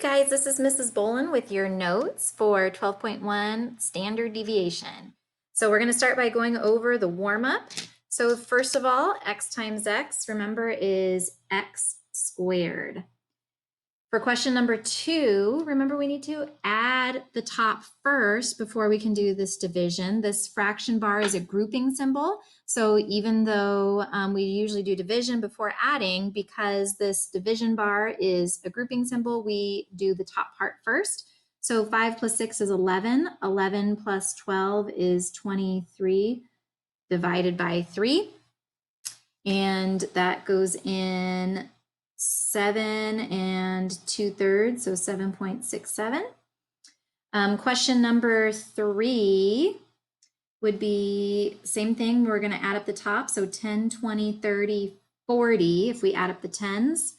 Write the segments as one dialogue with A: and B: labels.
A: guys, this is Mrs. Bolin with your notes for 12.1 Standard Deviation. So we're going to start by going over the warm-up. So first of all, x times x, remember, is x squared. For question number 2, remember we need to add the top first before we can do this division. This fraction bar is a grouping symbol. So even though we usually do division before adding, because this division bar is a grouping symbol, we do the top part first. So 5 plus 6 is 11. 11 plus 12 is 23 divided by 3. And that goes in 7 2/3, so 7.67. Question number 3 would be same thing. We're going to add up the top. So 10, 20, 30, 40. If we add up the tens,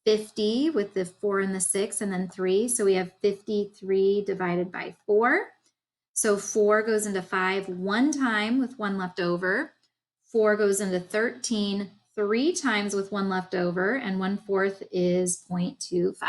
A: 50 with the 4 and the 6 and then 3. So we have 53 divided by 4. So 4 goes into 5 one time with 1 left over. 4 goes into 13 3 times with 1 left over, and 1/4 is 0.25.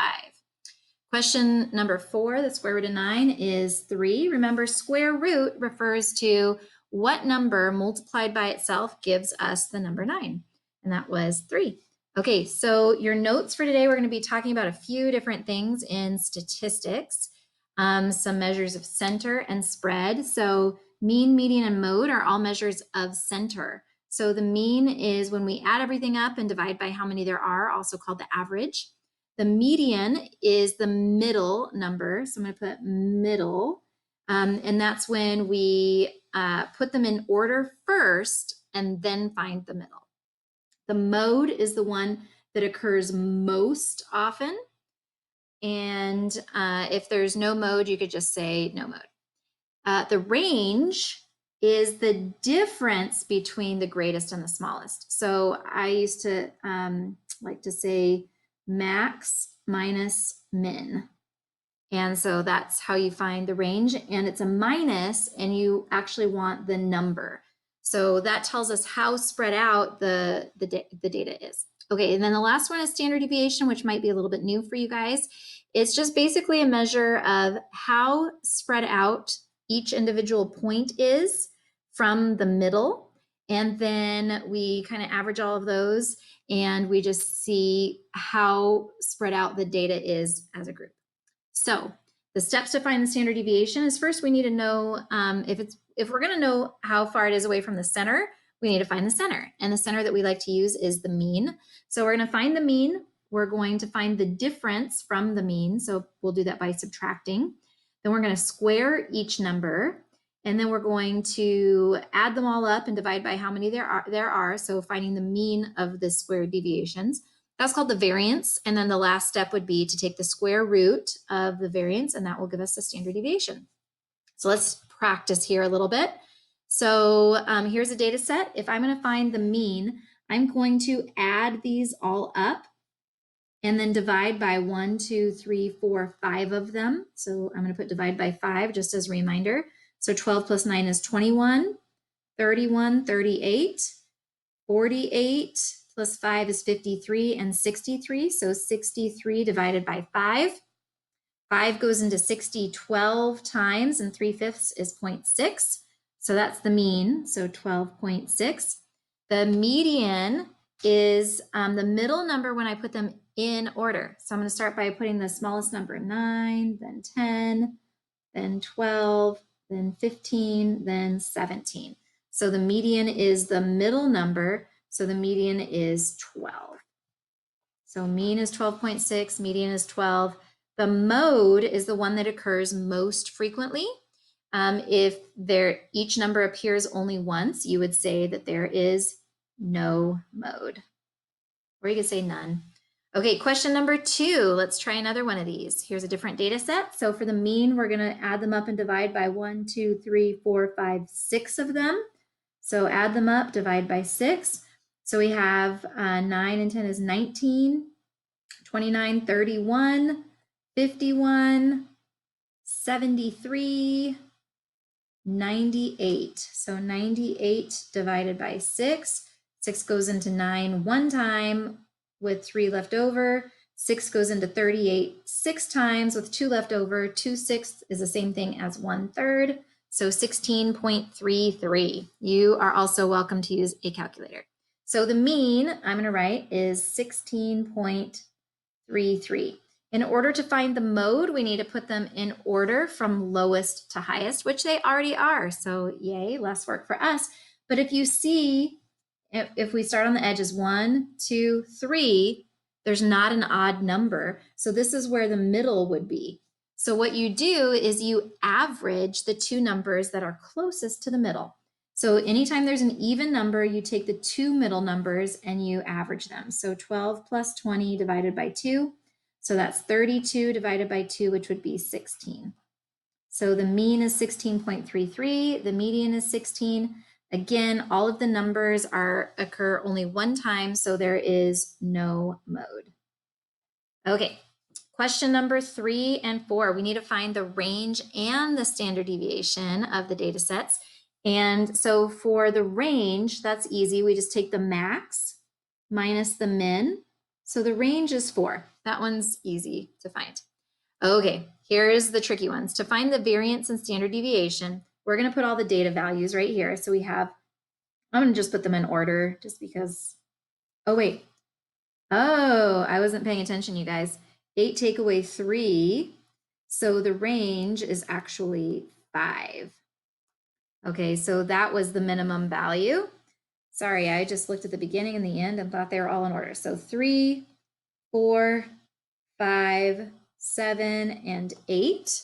A: Question number 4, the square root of 9 is 3. Remember, square root refers to what number multiplied by itself gives us the number 9, and that was 3. Okay, so your notes for today, we're going to be talking about a few different things in statistics, some measures of center and spread. So mean, median, and mode are all measures of center. So the mean is when we add everything up and divide by how many there are, also called the average. The median is the middle number. So I'm going to put middle. And that's when we put them in order first and then find the middle. The mode is the one that occurs most often. And if there's no mode, you could just say no mode. The range is the difference between the greatest and the smallest. So I used to like to say max minus min. And so that's how you find the range. And it's a minus, and you actually want the number. So that tells us how spread out the data is. Okay, and then the last one is standard deviation, which might be a little bit new for you guys. It's just basically a measure of how spread out each individual point is from the middle. And then we kind of average all of those, and we just see how spread out the data is as a group. So the steps to find the standard deviation is, first we need to know if we're going to know how far it is away from the center, we need to find the center. And the center that we like to use is the mean. So we're going to find the mean. We're going to find the difference from the mean. So we'll do that by subtracting. Then we're going to square each number. And then we're going to add them all up and divide by how many there are. So finding the mean of the squared deviations. That's called the variance. And then the last step would be to take the square root of the variance, and that will give us the standard deviation. So let's practice here a little bit. So here's a data set. If I'm going to find the mean, I'm going to add these all up and then divide by 1, 2, 3, 4, 5 of them. So I'm going to put divide by 5 just as a reminder. So 12 plus 9 is 21, 31, 38, 48 plus 5 is 53, and 63. So 63 divided by 5. 5 goes into 60 12 times, and 3/5 is 0.6. So that's the mean, so 12.6. The median is the middle number when I put them in order. So I'm going to start by putting the smallest number, 9, then 10, then 12, then 15, then 17. So the median is the middle number. So the median is 12. So mean is 12.6, median is 12. The mode is the one that occurs most frequently. If each number appears only once, you would say that there is no mode. Or you could say none. Okay, question number 2. Let's try another one of these. Here's a different data set. So for the mean, we're going to add them up and divide by 1, 2, 3, 4, 5, 6 of them. So add them up, divide by 6. So we have 9 and 10 is 19, 29, 31, 51, 73, 98. So 98 divided by 6. 6 goes into 9 one time with 3 left over. 6 goes into 38 6 times with 2 left over. 2/6 is the same thing as 1/3. So 16.33. You are also welcome to use a calculator. So the mean I'm going to write is 16.33. In order to find the mode, we need to put them in order from lowest to highest, which they already are. So yay, less work for us. But if you see, if we start on the edges, 1, 2, 3, there's not an odd number. So this is where the middle would be. So what you do is you average the two numbers that are closest to the middle. So anytime there's an even number, you take the two middle numbers and you average them. So 12 plus 20 divided by 2. So that's 32 divided by 2, which would be 16. So the mean is 16.33. The median is 16. Again, all of the numbers occur only one time, so there is no mode. Okay, question number 3 and 4. We need to find the range and the standard deviation of the data sets. And so for the range, that's easy. We just take the max minus the min. So the range is 4. That one's easy to find. Okay, here's the tricky ones. To find the variance and standard deviation, we're going to put all the data values right here. So we have, I'm going to just put them in order just because, oh wait. Oh, I wasn't paying attention, you guys. 8 take away 3. So the range is actually 5. Okay, so that was the minimum value. Sorry, I just looked at the beginning and the end and thought they were all in order. So 3, 4, 5, 7, and 8.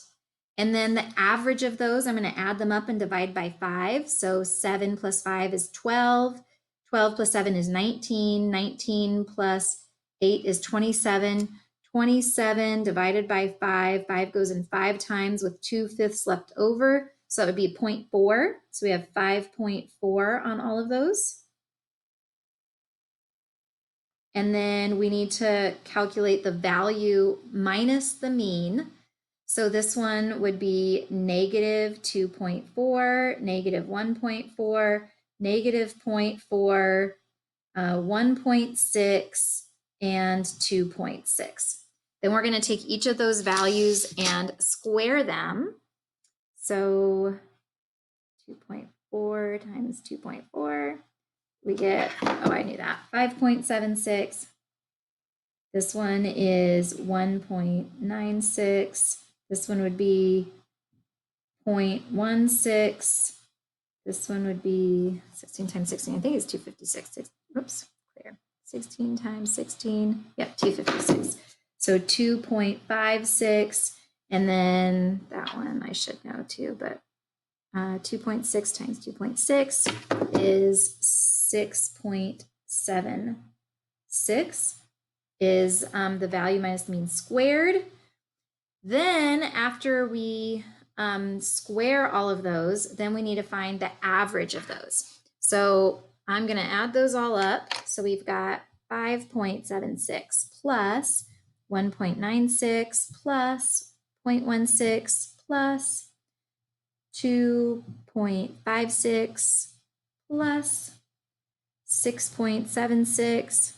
A: And then the average of those, I'm going to add them up and divide by 5. So 7 plus 5 is 12. 12 plus 7 is 19. 19 plus 8 is 27. 27 divided by 5. 5 goes in 5 times with 2/5 left over. So that would be 0.4. So we have 5.4 on all of those. And then we need to calculate the value minus the mean. So this one would be negative 2.4, negative 1.4, negative 0.4, 1.6, and 2.6. Then we're going to take each of those values and square them. So 2.4 times 2.4. We get, oh, I knew that, 5.76. This one is 1.96. This one would be 0.16. This one would be 16 times 16. I think it's 256. Oops, clear. 16 times 16. Yep, 256. So 2.56. And then that one I should know too, but 2.6 times 2.6 is 6.76 is the value minus the mean squared. Then after we square all of those, then we need to find the average of those. So I'm going to add those all up. So we've got 5.76 plus 1.96 plus 0.16 plus 2.56 plus 6.76.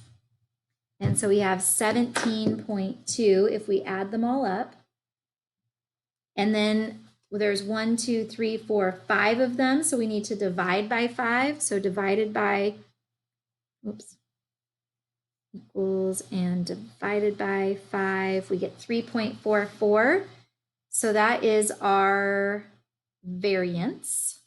A: And so we have 17.2 if we add them all up. And then there's 1, 2, 3, 4, 5 of them. So we need to divide by 5. So divided by, oops, equals and divided by 5, we get 3.44. So that is our variance,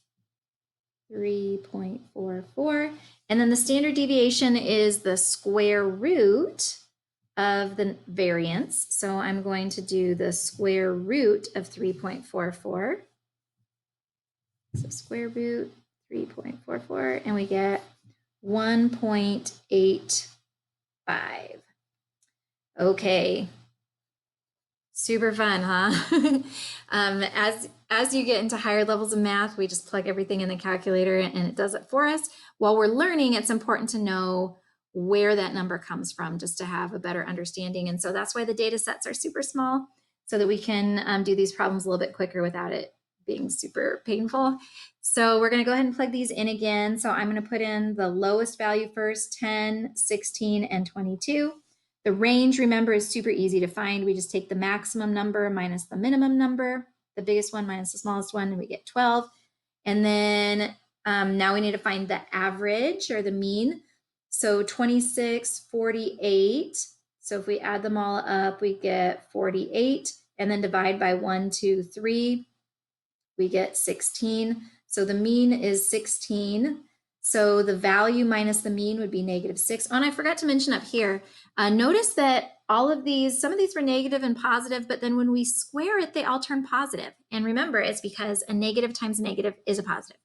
A: 3.44. And then the standard deviation is the square root of the variance. So I'm going to do the square root of 3.44. So square root 3.44, and we get 1.85. Okay. Super fun, huh? As you get into higher levels of math, we just plug everything in the calculator and it does it for us. While we're learning, it's important to know where that number comes from just to have a better understanding. And so that's why the data sets are super small, so that we can do these problems a little bit quicker without it being super painful. So we're going to go ahead and plug these in again. So I'm going to put in the lowest value first, 10, 16, and 22. The range, remember, is super easy to find. We just take the maximum number minus the minimum number, the biggest one minus the smallest one, and we get 12. And then now we need to find the average or the mean. So 26, 48. So if we add them all up, we get 48, and then divide by 1, 2, 3, we get 16. So the mean is 16. So the value minus the mean would be -6. Oh, and I forgot to mention up here, notice that all of these, some of these were negative and positive, but then when we square it, they all turn positive. And remember, it's because a negative times a negative is a positive.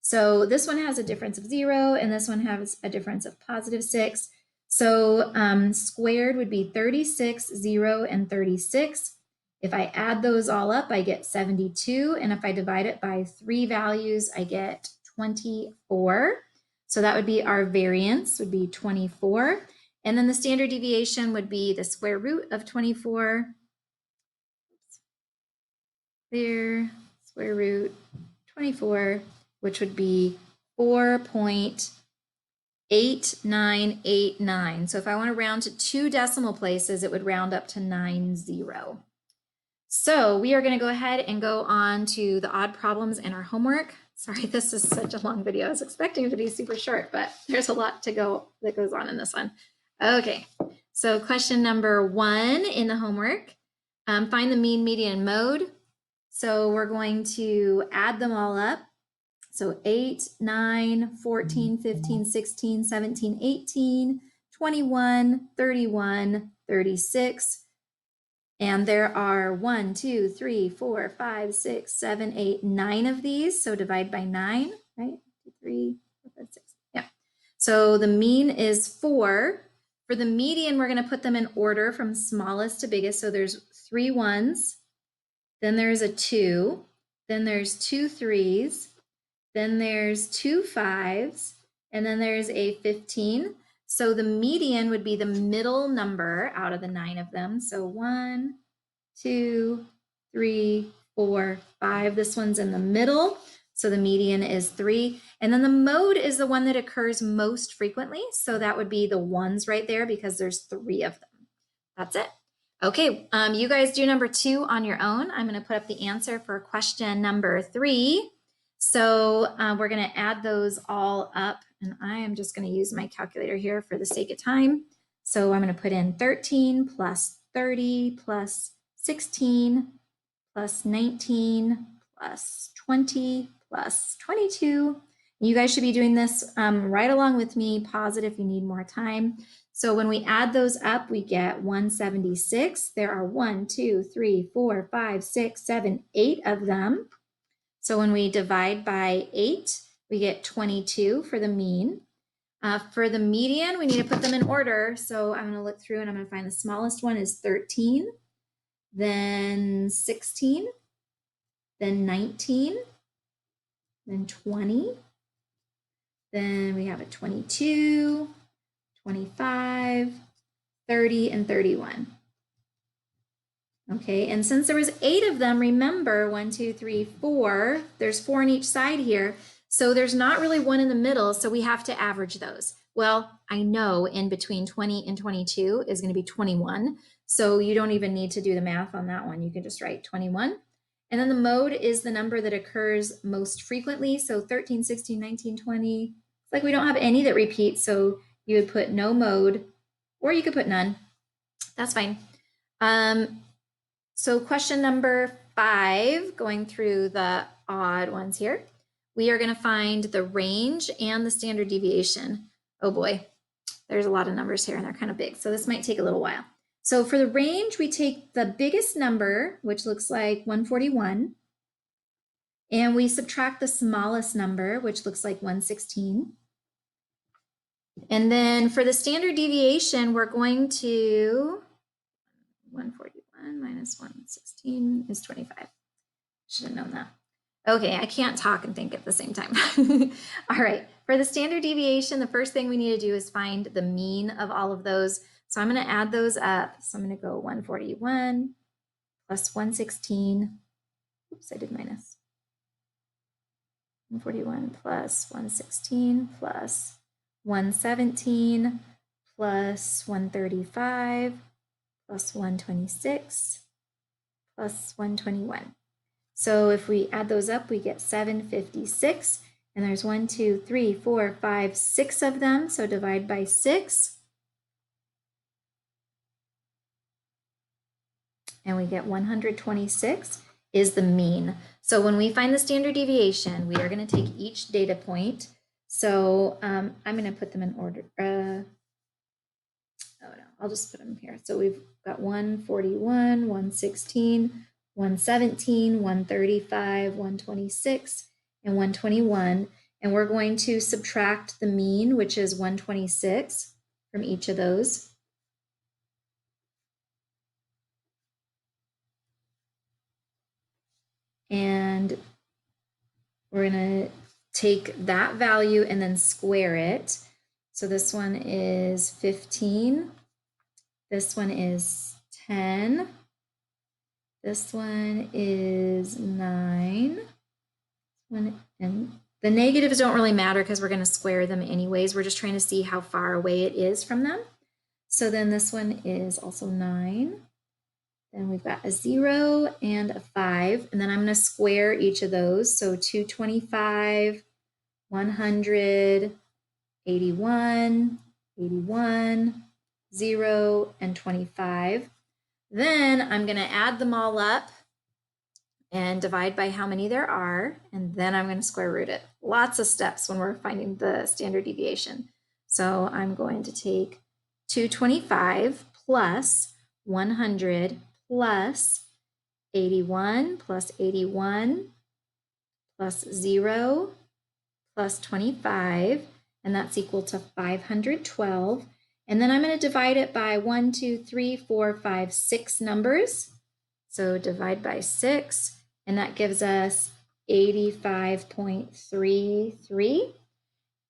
A: So this one has a difference of 0, and this one has a difference of +6. So squared would be 36, 0, and 36. If I add those all up, I get 72. And if I divide it by 3 values, I get 24. So that would be our variance, would be 24. And then the standard deviation would be the square root of 24. There, square root 24, which would be 4.8989. So if I want to round to 2 decimal places, it would round up to 90. So we are going to go ahead and go on to the odd problems in our homework. Sorry, this is such a long video. I was expecting it to be super short, but there's a lot to go that goes on in this one. Okay, so question number 1 in the homework, find the mean, median, and mode. So we're going to add them all up. So 8, 9, 14, 15, 16, 17, 18, 21, 31, 36. And there are 1, 2, 3, 4, 5, 6, 7, 8, 9 of these. So divide by 9, right? 2, 3, 4, 5, 6. Yeah. So the mean is 4. For the median, we're going to put them in order from smallest to biggest. So there's 3 ones, then there's a 2, then there's 2 3s, then there's 2 5s, and then there's a 15. So the median would be the middle number out of the 9 of them. So 1, 2, 3, 4, 5. This one's in the middle. So the median is 3. And then the mode is the one that occurs most frequently. So that would be the ones right there because there's 3 of them. That's it. Okay, you guys do number 2 on your own. I'm going to put up the answer for question number 3. So we're going to add those all up, and I am just going to use my calculator here for the sake of time. So I'm going to put in 13 plus 30 plus 16 plus 19 plus 20 plus 22. You guys should be doing this right along with me. Pause it if you need more time. So when we add those up, we get 176. There are 1, 2, 3, 4, 5, 6, 7, 8 of them. So when we divide by 8, we get 22 for the mean. For the median, we need to put them in order. So I'm going to look through and I'm going to find the smallest one is 13, then 16, then 19, then 20, then we have a 22, 25, 30, and 31. Okay, and since there was 8 of them, remember 1, 2, 3, 4, there's 4 on each side here. So there's not really one in the middle, so we have to average those. Well, I know in between 20 and 22 is going to be 21. So you don't even need to do the math on that one. You can just write 21. And then the mode is the number that occurs most frequently. So 13, 16, 19, 20. It's like we don't have any that repeat. So you would put no mode, or you could put none. That's fine. So question number 5, going through the odd ones here, we are going to find the range and the standard deviation. Oh boy, there's a lot of numbers here and they're kind of big, so this might take a little while. So for the range, we take the biggest number, which looks like 141, and we subtract the smallest number, which looks like 116. And then for the standard deviation, we're going to 141 minus 116 is 25. Should have known that. Okay, I can't talk and think at the same time. All right, for the standard deviation, the first thing we need to do is find the mean of all of those. So I'm going to add those up. So I'm going to go 141 plus 116. Oops, I did minus. 141 plus 116 plus 117 plus 135 plus 126 plus 121. So if we add those up, we get 756. And there's 1, 2, 3, 4, 5, 6 of them. So divide by 6. And we get 126 is the mean. So when we find the standard deviation, we are going to take each data point. So I'm going to put them in order. Oh no, I'll just put them here. So we've got 141, 116, 117, 135, 126, and 121. And we're going to subtract the mean, which is 126, from each of those. And we're going to take that value and then square it. So this one is 15. This one is 10. This one is 9. And the negatives don't really matter because we're going to square them anyways. We're just trying to see how far away it is from them. So then this one is also 9. Then we've got a 0 and a 5. And then I'm going to square each of those. So 225, 100, 81, 81, 0, and 25. Then I'm going to add them all up and divide by how many there are, and then I'm going to square root it. Lots of steps when we're finding the standard deviation. So I'm going to take 225 plus 100 plus 81 plus 81 plus 0 plus 25, and that's equal to 512. And then I'm going to divide it by 1, 2, 3, 4, 5, 6 numbers. So divide by 6, and that gives us 85.33.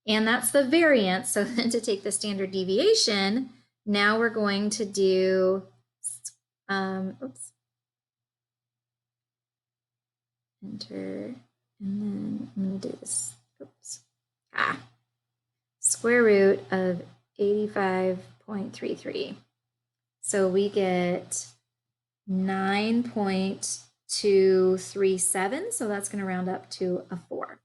A: And that's the variance. So then to take the standard deviation, now we're going to do, enter, and then I'm going to do this, square root of 85.33. So we get 9.237. So that's going to round up to a 4.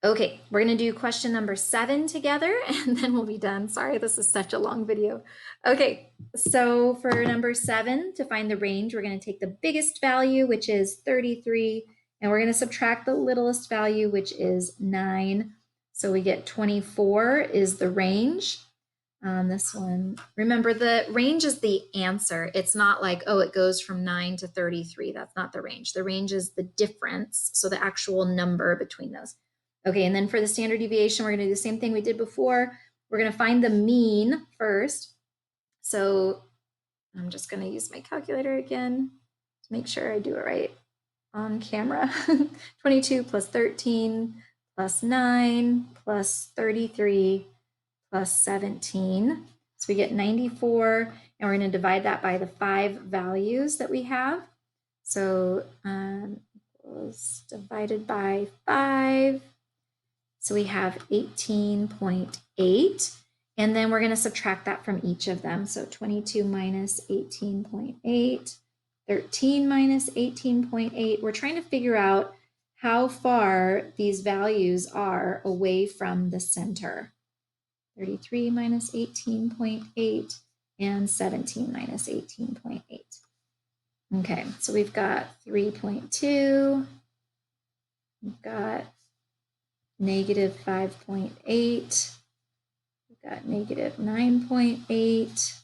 A: Okay, we're going to do question number 7 together, and then we'll be done. Sorry, this is such a long video. Okay, so for number 7, to find the range, we're going to take the biggest value, which is 33, and we're going to subtract the littlest value, which is 9. So we get 24 is the range. This one, remember the range is the answer. It's not like, oh, it goes from 9 to 33. That's not the range. The range is the difference, so the actual number between those. Okay, and then for the standard deviation, we're going to do the same thing we did before. We're going to find the mean first. So I'm just going to use my calculator again to make sure I do it right on camera. 22 plus 13 plus 9 plus 33 plus 17. So we get 94, and we're going to divide that by the 5 values that we have. So equals divided by 5. So we have 18.8, and then we're going to subtract that from each of them. So 22 minus 18.8, 13 minus 18.8. We're trying to figure out how far these values are away from the center. 33 minus 18.8 and 17 minus 18.8. Okay, so we've got 3.2, we've got negative 5.8, we've got negative 9.8,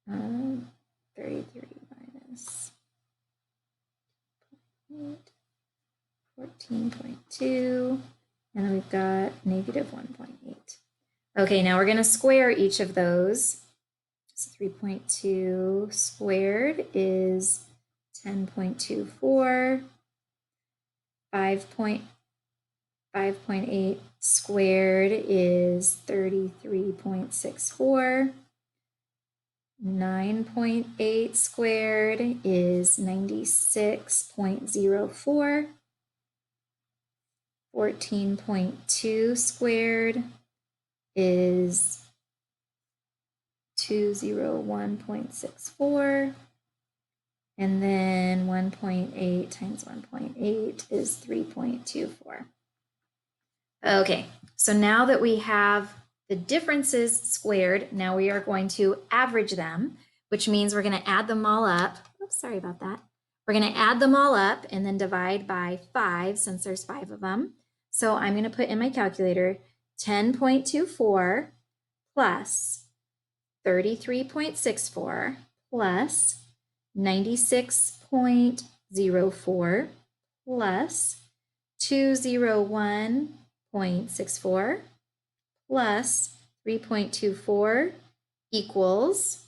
A: 33 minus 14.2, and then we've got negative 1.8. Okay, now we're going to square each of those. So 3.2 squared is 10.24. 5.8 squared is 33.64. 9.8 squared is 96.04. 14.2 squared is 201.64. And then 1.8 times 1.8 is 3.24. Okay, so now that we have the differences squared, now we are going to average them, which means we're going to add them all up. Oops, sorry about that. We're going to add them all up and then divide by 5 since there's 5 of them. So I'm going to put in my calculator 10.24 plus 33.64 plus 96.04 plus 201.64 plus 3.24 equals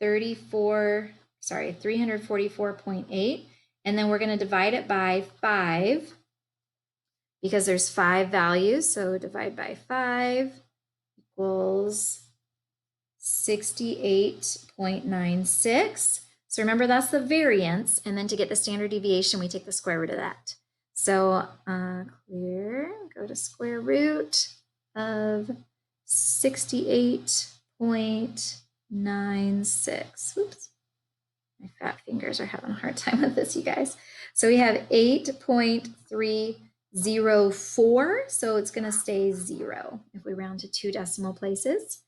A: 344.8. And then we're going to divide it by 5 because there's 5 values. So divide by 5 equals 68.96. So remember, that's the variance. And then to get the standard deviation, we take the square root of that. So go to square root of 68.96. Oops. My fat fingers are having a hard time with this, you guys. So we have 8.304. So it's going to stay 0 if we round to 2 decimal places.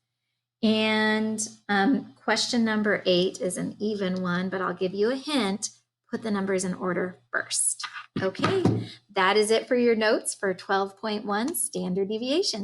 A: And question number 8 is an even one, but I'll give you a hint. Put the numbers in order first. Okay, that is it for your notes for 12.1 standard deviation.